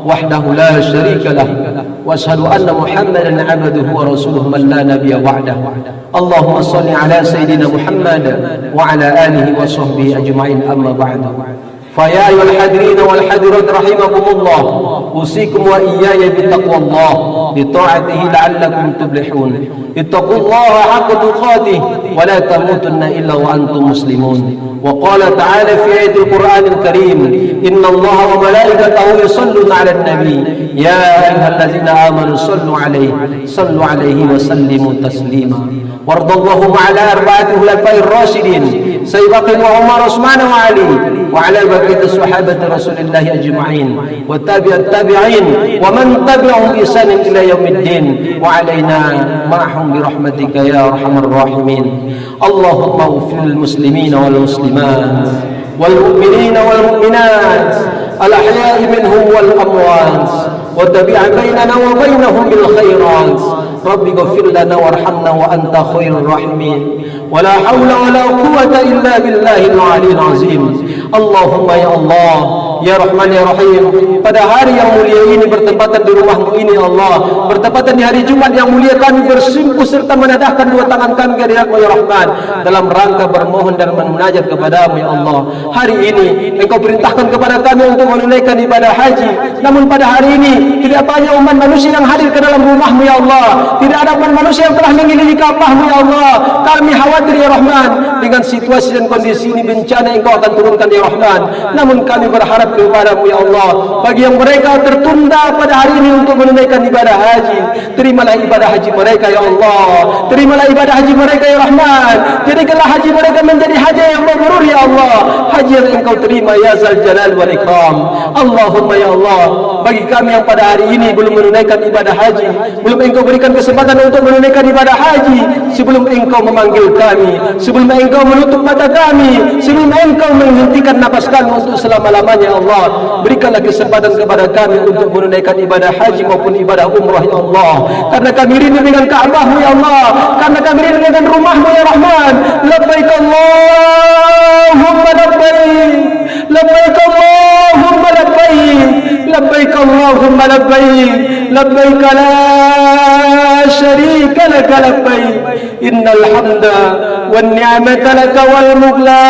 wahdahu la syarika lah wa asyhadu anna Muhammadan 'abduhu wa rasuluhu man la nabiyya ba'dah. Allahumma shalli ala sayyidina Muhammad wa ala alihi wa sahbihi ajma'in, amma ba'du. Fa ya ayyuhal hadirin wal hadirat rahimakumullah, usikum wa iyaya bittaqwallah bi ta'atihi la'allakum tuflihun. Ittaqullaha haqqa tuqatih wa la tamutunna illa wa antum muslimun. Wa qala ta'ala fi ayatil Qur'anil Karim, innallaha wa malaikatahu yusalluna 'alan nabi ya ayyuhallazina amanu sallu 'alaihi wa sallimu taslima. Wardallahu ma'ala arba'ati khulafa'ir rasyidin Sayyidina Bakr wa Umar Utsman wa Ali wa 'ala baqiyati sahabati Rasulillah ajma'in wa tabi'at tabi'in wa man tabi'ahum bi ihsan ila yaumiddin wa 'alaina ma'hum bi rahmatika ya arhamar rahimin. Allahumma ighfir lil muslimina wal muslimat wal mu'minina wal mu'minat al ahya'i minhum wal amwat wa tabi' bainana wa bainahum bil khairat. Rabbi ighfir lana warhamna wa anta khairur rahimin. Wa la haula wa la quwwata illa billahil aliyyil azim. Allahumma ya Allah, ya Rahman ya Rahim, pada hari yang mulia ini bertepatan di rumahmu ini Allah, bertepatan di hari Jumat yang mulia, kami bersimpuh serta menadahkan dua tangan kami ke hadiratmu ya Rahman dalam rangka bermohon dan memunajat kepadamu ya Allah. Hari ini Engkau perintahkan kepada kami untuk menunaikan ibadah haji, namun pada hari ini tidak banyak umat manusia yang hadir ke dalam rumahmu ya Allah, tidak ada umat manusia yang telah mengelilingi Ka'bahmu ya Allah. Kami khawatir ya Rahman dengan situasi dan kondisi ini, bencana Engkau akan turunkan ya Rahman, namun kami berharap kepadamu ya Allah, bagi yang mereka tertunda pada hari ini untuk menunaikan ibadah haji, terimalah ibadah haji mereka ya Allah, terimalah ibadah haji mereka ya Rahman, jadikanlah haji mereka menjadi haji yang mabrur ya Allah, haji yang Engkau terima ya Zal Jalal wal Ikram. Allahumma ya Allah, bagi kami yang pada hari ini belum menunaikan ibadah haji, belum Engkau berikan kesempatan untuk menunaikan ibadah haji, sebelum Engkau memanggil kami, sebelum Engkau menutup mata kami, sebelum Engkau menghentikan nafas kami untuk selama-lamanya ya Allah, berikanlah kesempatan kepada kami untuk menunaikan ibadah haji maupun ibadah umrah ya Allah, karena kami rindu dengan Ka'bahmu ya Allah, karena kami rindu dengan rumahmu ya Rahman. Labbaik Allahumma labbaik, labbaik Allahumma labbaik, labbaik Allahumma labbaik, labbaik la syarika laka labbaik, innal hamda wan ni'mata laka wal mulk la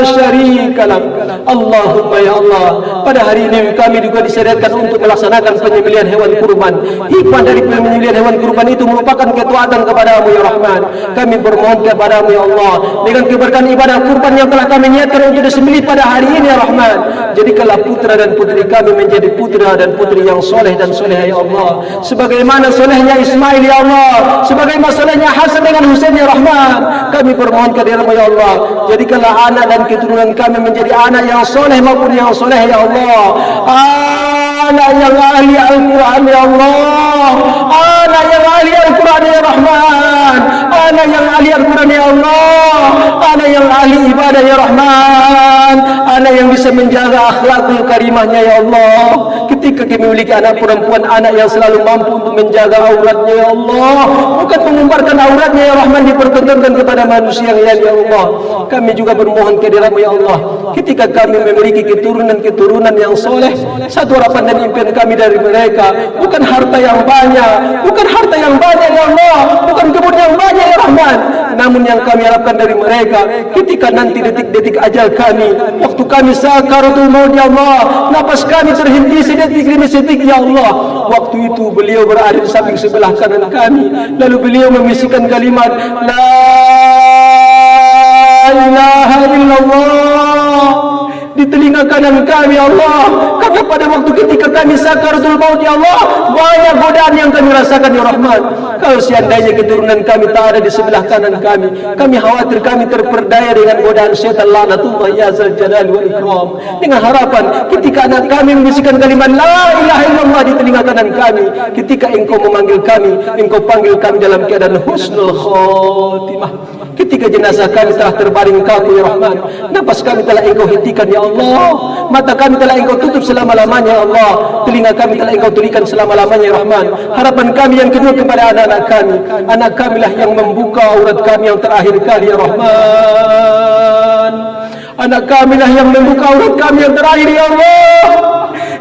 syarika lak. Allahumma ya Allah, pada hari ini kami juga disyariatkan untuk melaksanakan penyembelihan hewan kurban. Hikmah dari penyembelihan hewan kurban itu merupakan ketaatan kepadamu ya Rahman. Kami bermohon kepadamu ya Allah, dengan keberkahan ibadah kurban yang telah kami niatkan untuk disembelih pada hari ini ya Rahman, jadikanlah putra dan putri kami menjadi putra dan putri yang soleh dan soleha ya Allah, sebagaimana solehnya Ismail ya Allah, sebagaimana solehnya Hasan dengan Husain ya Rahman. Kami bermohon kepadamu ya Allah, jadikanlah anak dan keturunan kami menjadi anak yang soleh maupun yang soleh ya Allah, anak yang ahli Al-Quran ya Allah, Ana yang ahli Al-Quran ya Rahman, ana yang ahli Al-Quran ya Allah, ana yang ahli ibadah ya Rahman, ana yang bisa menjaga akhlakul karimahnya ya Allah. Ketika kami memiliki anak perempuan, anak yang selalu mampu untuk menjaga auratnya ya Allah, bukan mengumbarkan auratnya ya Rahman dipertontonkan kepada manusia yang lain ya Allah. Kami juga bermohon kehadirat-Mu ya Allah. Ketika kami memiliki keturunan yang soleh, satu harapan dan impian kami dari mereka bukan harta yang banyak, bukan harta yang banyak ya Allah, bukan kebun yang banyak ya Rahman, namun yang kami harapkan dari mereka ketika nanti detik-detik ajal kami, waktu kami sakaratul maut ya Allah, napas kami terhenti sedetik demi sedetik ya Allah, waktu itu beliau berada di samping sebelah kanan kami, lalu beliau membisikkan kalimat la ilaha illallah di telinga kanan kami ya Allah. Karena pada waktu ketika kami sakaratul maut ya Allah, banyak godaan yang kami rasakan ya Rahman. Kalau seandainya keturunan kami tak ada di sebelah kanan kami khawatir kami terperdaya dengan godaan syaitan laknatullah ya zal jalal wal ikram. Dengan harapan ketika anak kami membisikkan kalimat la ilaha illallah di telinga kanan kami, ketika engkau memanggil kami, engkau panggil kami dalam keadaan husnul khotimah. Ketika jenazah kami telah terbaring kaku ya Rahman, nafas kami telah engkau hentikan ya Allah, mata kami telah engkau tutup selama-lamanya ya Allah, telinga kami telah engkau tulikan selama-lamanya ya Rahman. Harapan kami yang kedua kepada anak-anak kami, anak kamilah yang membuka aurat kami yang terakhir kali ya Rahman. Anak kamilah yang membuka aurat kami yang terakhir ya Allah.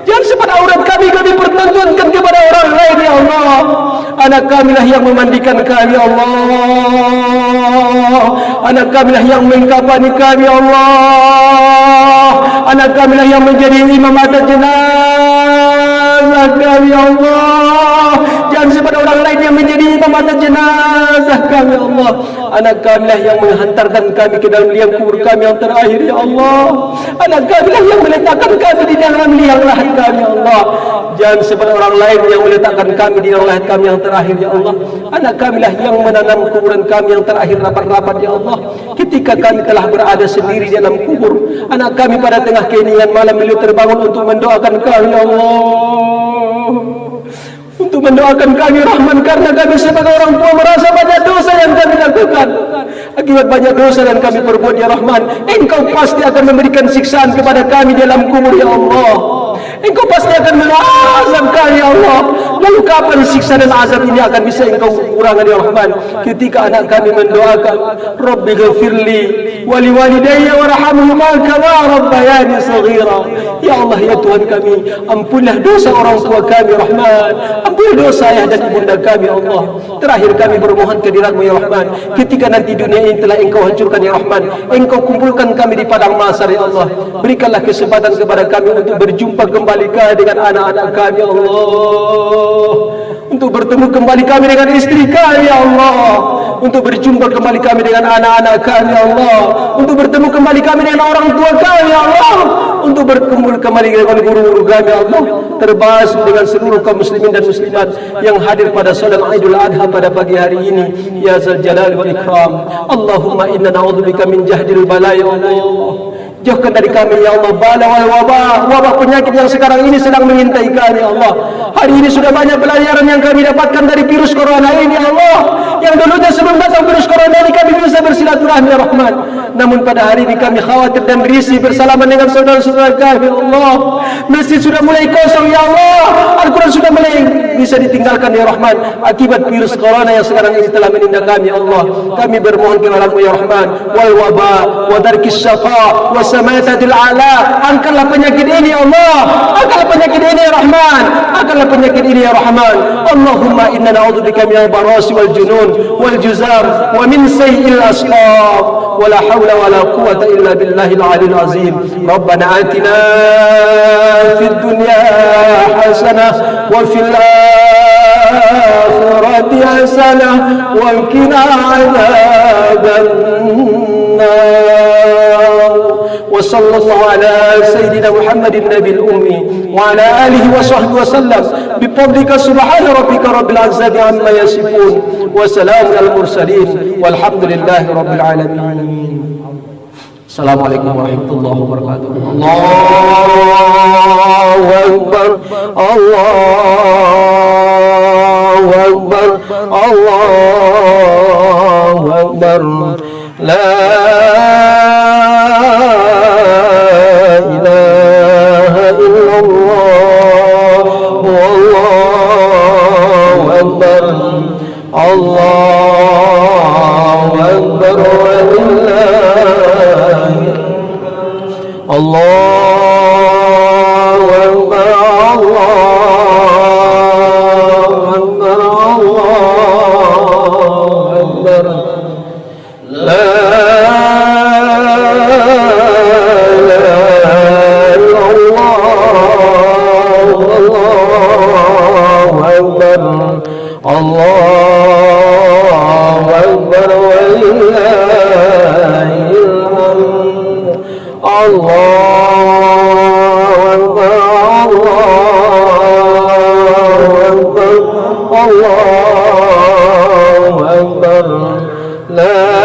Jangan sempat aurat kami pertontonkan kepada orang lain ya Allah. Anak kamilah yang memandikan kami ya Allah, anak kamilah yang mengkafani kami ya Allah, anak kamilah yang menjadi imam atas jenazah kami ya Allah. Jangan sempat orang lain yang menjadi imam atas jenazah kami ya Allah. Anak kamilah yang menghantarkan kami ke dalam liang kubur kami yang terakhir ya Allah. Anak kamilah yang meletakkan kami di dalam liang lahat kami ya Allah. Jangan sempat orang lain yang meletakkan kami di dalam lahat kami yang terakhir ya Allah. Anak kamilah yang menanam kuburan kami yang terakhir rapat-rapat ya Allah. Ketika kami telah berada sendiri di dalam kubur, anak kami pada tengah keheningan malam beliau terbangun untuk mendoakan kami ya Allah, untuk mendoakan kami Rahman, karena kami sebagai orang tua merasa banyak dosa yang kami lakukan. Akibat banyak dosa yang kami perbuat ya Rahman, engkau pasti akan memberikan siksaan kepada kami dalam kubur ya Allah. Engkau pasti akan mengazab kami ya Allah. Lalu kapan siksa dan azab ini akan bisa engkau kurangkan ya Rahman? Ketika anak kami mendoakan Rabbi ghafirli wali walidayya warhamhuma kama rabbayani saghira. Ya Allah ya Tuhan kami, ampunlah dosa orang tua kami Rahman, ampunlah dosa ayah dan ibunda kami ya Allah. Terakhir kami bermohon kehadirat-Mu ya Rahman, ketika nanti dunia ini telah engkau hancurkan ya Rahman, engkau kumpulkan kami di padang mahsyar ya Allah. Berikanlah kesempatan kepada kami untuk berjumpa kembali dengan anak-anak kami ya Allah, untuk bertemu kembali kami dengan istri kami ya Allah, untuk berjumpa kembali kami dengan anak-anak kami ya Allah, untuk bertemu kembali kami dengan orang tua kami ya Allah, untuk berkumpul kembali dengan guru-guru kami ya Allah, termasuk dengan seluruh kaum muslimin dan muslimat yang hadir pada salat Idul Adha pada pagi hari ini ya Zal Jalal wal Ikram. Allahumma inna na'udzubika min jahdil bala ya Allah. Jauhkan dari kami ya Allah bala wal wabah penyakit yang sekarang ini sedang mengintai kami ya Allah. Hari ini sudah banyak pelajaran yang kami dapatkan dari virus corona ini ya Allah. Yang dulunya sebelum datang virus corona ini kami bisa bersilaturahmi ya Rahman, namun pada hari ini kami khawatir dan risih bersalaman dengan saudara-saudara kami ya Allah. Masjid sudah mulai kosong ya Allah, Al-Quran sudah mulai bisa ditinggalkan ya Rahman akibat virus corona yang sekarang ini telah menindak kami ya Allah. Kami bermohon kepada-Mu ya Rahman, wal waba wa darkis syaqa wa samatatil ala, angkatlah penyakit ini ya Allah, angkatlah penyakit ini ya Rahman, angkatlah penyakit ini ya Rahman. Allahumma inna na'udzubika minal barasi wal junun wal juzam wa min sayyi'il asqam wa la hawla wa la quwwata illa billahil aliyil azim. Rabbana atina fid dunya hasanah wa fil akhirati hasanah wa qina adzaban nar. Wa sallallahu ala sayyidina Muhammadin nabiyil ummi wa ala alihi wa sahbihi wa sallam bi fadlika subhana rabbika rabbil izzati amma yasifun wa salamun al mursalin walhamdulillahi rabbil alamin. Assalamualaikum warahmatullahi wabarakatuh. Allahu akbar, Allahu akbar. Allahu Akbar, Allahu Akbar, Allahu Akbar. La Allahu Akbar walillahil hamd. Allahu Akbar, Allahu Akbar, la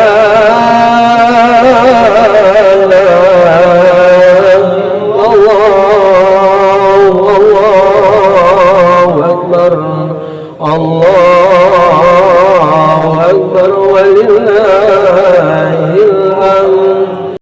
Allahu Akbar walillahil hamd.